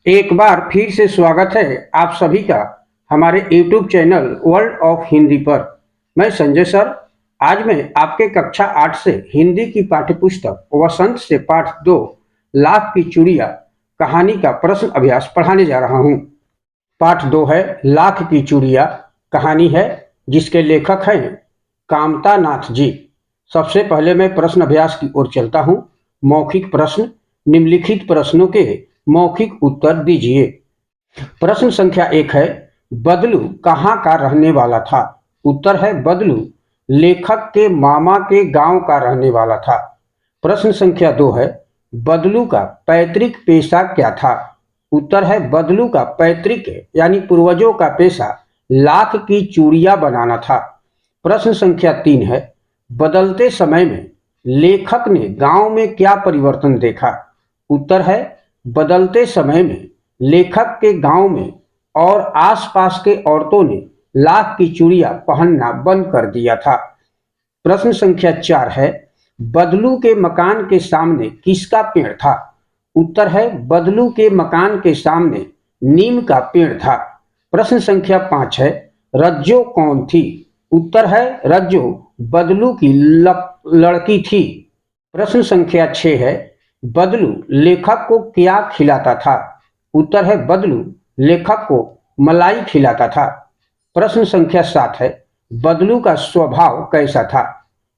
एक बार फिर से स्वागत है आप सभी का हमारे YouTube channel world of Hindi पर। मैं संजय सर आज मैं आपके कक्षा 8 से हिंदी की पाठ्यपुस्तक वसंत से पाठ 2 लाख की चूड़ियाँ कहानी का प्रश्न अभ्यास पढ़ाने जा रहा हूँ। पाठ 2 है लाख की चूड़ियाँ कहानी है जिसके लेखक हैं कामता नाथ जी। सबसे पहले मैं प्रश्न अभ्यास की ओर चलता हूँ। मौखिक प्रश्न, निम्नलिखित प्रश्नों के मौखिक उत्तर दीजिए। प्रश्न संख्या 1 है बदलू कहाँ का रहने वाला था। उत्तर है बदलू लेखक के मामा के गांव का रहने वाला था। प्रश्न संख्या 2 है बदलू का पैतृक पेशा क्या था। उत्तर है बदलू का पैतृक यानी पूर्वजों का पेशा लाख की चूड़ियां बनाना था। प्रश्न संख्या 3 है बदलते समय में लेखक ने गांव में क्या परिवर्तन देखा। उत्तर है बदलते समय में लेखक के गांव में और आसपास के औरतों ने लाख की चूड़ियां पहनना बंद कर दिया था। प्रश्न संख्या 4 है बदलू के मकान के सामने किसका पेड़ था। उत्तर है बदलू के मकान के सामने नीम का पेड़ था। प्रश्न संख्या 5 है रज्जो कौन थी। उत्तर है रज्जो बदलू की लड़की थी। प्रश्न संख्या 6 है बदलू लेखक को क्या खिलाता था। उत्तर है बदलू लेखक को मलाई खिलाता था। प्रश्न संख्या 7 है बदलू का स्वभाव कैसा था।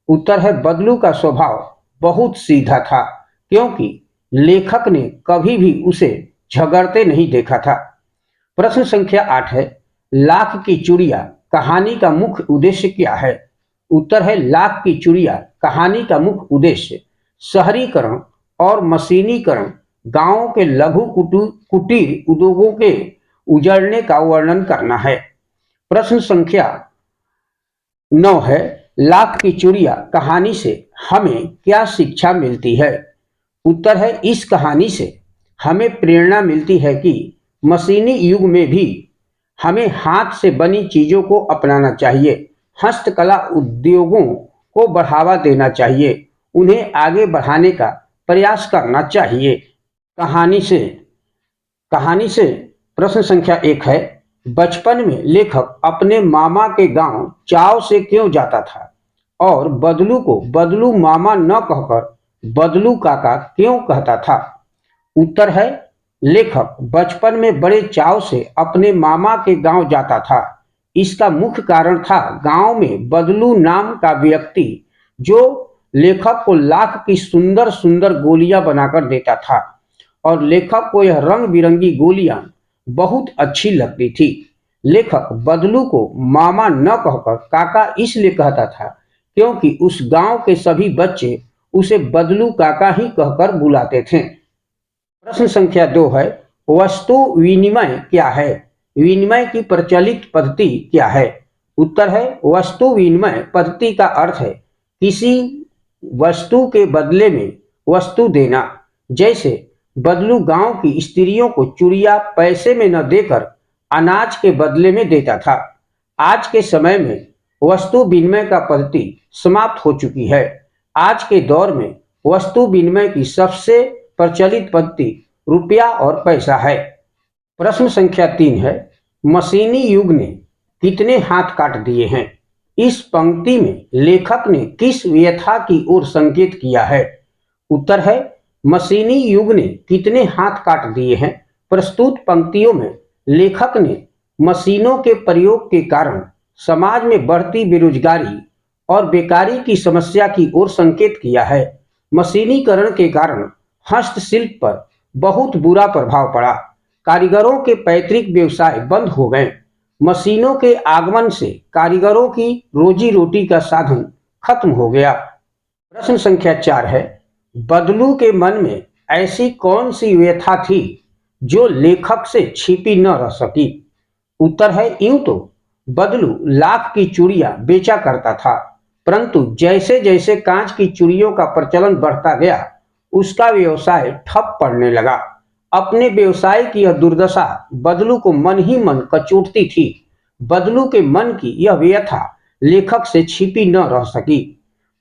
उत्तर है बदलू का स्वभाव बहुत सीधा था क्योंकि लेखक ने कभी भी उसे झगड़ते नहीं देखा था। प्रश्न संख्या 8 है लाख की चूड़ियां कहानी का मुख्य उद्देश्य क्या है। उत्तर है लाख की चूड़ियां कहानी का मुख्य उद्देश्य शहरीकरण और मशीनीकरण, गांवों के लघु कुटीर उद्योगों के उजड़ने का वर्णन करना है। प्रश्न संख्या 9 है लाख की चूड़ियां कहानी से हमें क्या शिक्षा मिलती है। उत्तर है इस कहानी से हमें प्रेरणा मिलती है कि मशीनी युग में भी हमें हाथ से बनी चीजों को अपनाना चाहिए, हस्तकला उद्योगों को बढ़ावा देना चाहिए, उन्हें आगे बढ़ाने का प्रयास करना चाहिए। कहानी से प्रश्न संख्या 1 है बचपन में लेखक अपने मामा के गांव चाव से क्यों जाता था और बदलू को बदलू मामा न कहकर बदलू काका क्यों कहता था। उत्तर है लेखक बचपन में बड़े चाव से अपने मामा के गांव जाता था। इसका मुख्य कारण था गांव में बदलू नाम का व्यक्ति जो लेखक को लाख की सुंदर सुंदर गोलियां बनाकर देता था और लेखक को यह रंग बिरंगी गोलियां बहुत अच्छी लगती थी। लेखक बदलू को मामा न कहकर काका इसलिए कहता था क्योंकि उस गांव के सभी बच्चे उसे बदलू काका ही कहकर बुलाते थे। प्रश्न संख्या 2 है वस्तु विनिमय क्या है। विनिमय की प्रचलित पद्धति क्या है। उत्तर है वस्तु विनिमय पद्धति का अर्थ है किसी वस्तु के बदले में वस्तु देना। जैसे बदलू गांव की स्त्रियों को चूड़ियां पैसे में न देकर अनाज के बदले में देता था। आज के समय में वस्तु विनिमय का पद्धति समाप्त हो चुकी है। आज के दौर में वस्तु विनिमय की सबसे प्रचलित पद्धति रुपया और पैसा है। प्रश्न संख्या 3 है मशीनी युग ने कितने हाथ काट दिए हैं। इस पंक्ति में लेखक ने किस व्यथा की ओर संकेत किया है। उत्तर है मशीनी युग ने कितने हाथ काट दिए हैं। प्रस्तुत पंक्तियों में लेखक ने मशीनों के प्रयोग के कारण समाज में बढ़ती बेरोजगारी और बेकारी की समस्या की ओर संकेत किया है। मशीनीकरण के कारण हस्तशिल्प पर बहुत बुरा प्रभाव पड़ा। कारीगरों के पैतृक व्यवसाय बंद हो गए। मशीनों के आगमन से कारीगरों की रोजी रोटी का साधन खत्म हो गया। प्रश्न संख्या 4 है बदलू के मन में ऐसी कौन सी व्यथा थी जो लेखक से छिपी न रह सकी। उत्तर है यूं तो बदलू लाख की चूड़ियां बेचा करता था, परंतु जैसे जैसे कांच की चूड़ियों का प्रचलन बढ़ता गया उसका व्यवसाय ठप पड़ने लगा। अपने व्यवसाय की यह दुर्दशा बदलू को मन ही मन कचोटती थी। बदलू के मन की यह व्यथा लेखक से छिपी न रह सकी।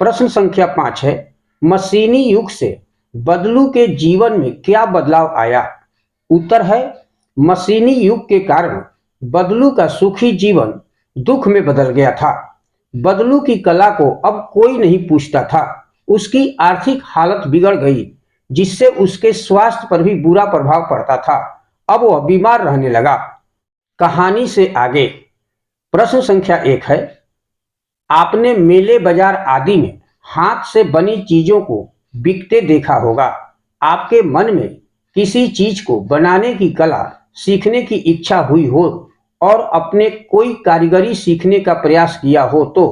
प्रश्न संख्या 5 है मशीनी युग से बदलू के जीवन में क्या बदलाव आया। उत्तर है मशीनी युग के कारण बदलू का सुखी जीवन दुख में बदल गया था। बदलू की कला को अब कोई नहीं पूछता था। उसकी आर्थिक हालत बिगड़ गई, जिससे उसके स्वास्थ्य पर भी बुरा प्रभाव पड़ता था। अब वह बीमार रहने लगा। कहानी से आगे। प्रश्न संख्या 1 है, आपने मेले बाजार आदि में हाथ से बनी चीजों को बिकते देखा होगा। आपके मन में किसी चीज को बनाने की कला सीखने की इच्छा हुई हो और अपने कोई कारीगरी सीखने का प्रयास किया हो तो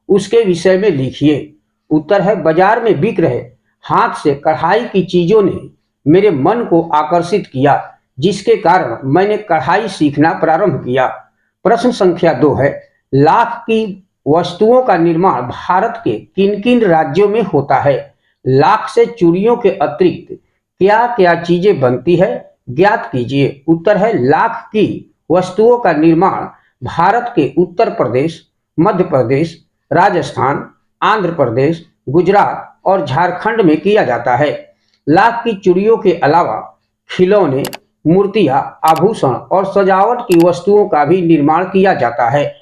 उसके विषय में लिखिए। उत्तर है, बाजार में बिक रहे हाथ से कढ़ाई की चीजों ने मेरे मन को आकर्षित किया, जिसके कारण मैंने कढ़ाई सीखना प्रारंभ किया। प्रश्न संख्या 2 है, लाख की वस्तुओं का निर्माण भारत के किन किन राज्यों में होता है? लाख से चूड़ियों के अतिरिक्त क्या क्या चीजें बनती है, ज्ञात कीजिए। उत्तर है, लाख की वस्तुओं का निर्माण भारत के उत्तर प्रदेश, मध्य प्रदेश, राजस्थान, आंध्र प्रदेश, गुजरात और झारखंड में किया जाता है। लाख की चूड़ियों के अलावा खिलौने, मूर्तियां, आभूषण और सजावट की वस्तुओं का भी निर्माण किया जाता है।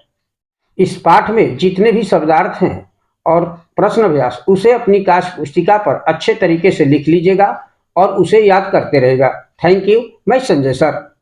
इस पाठ में जितने भी शब्दार्थ हैं और प्रश्न अभ्यास उसे अपनी काश पुस्तिका पर अच्छे तरीके से लिख लीजिएगा और उसे याद करते रहेगा। Thank you. मैं संजय सर।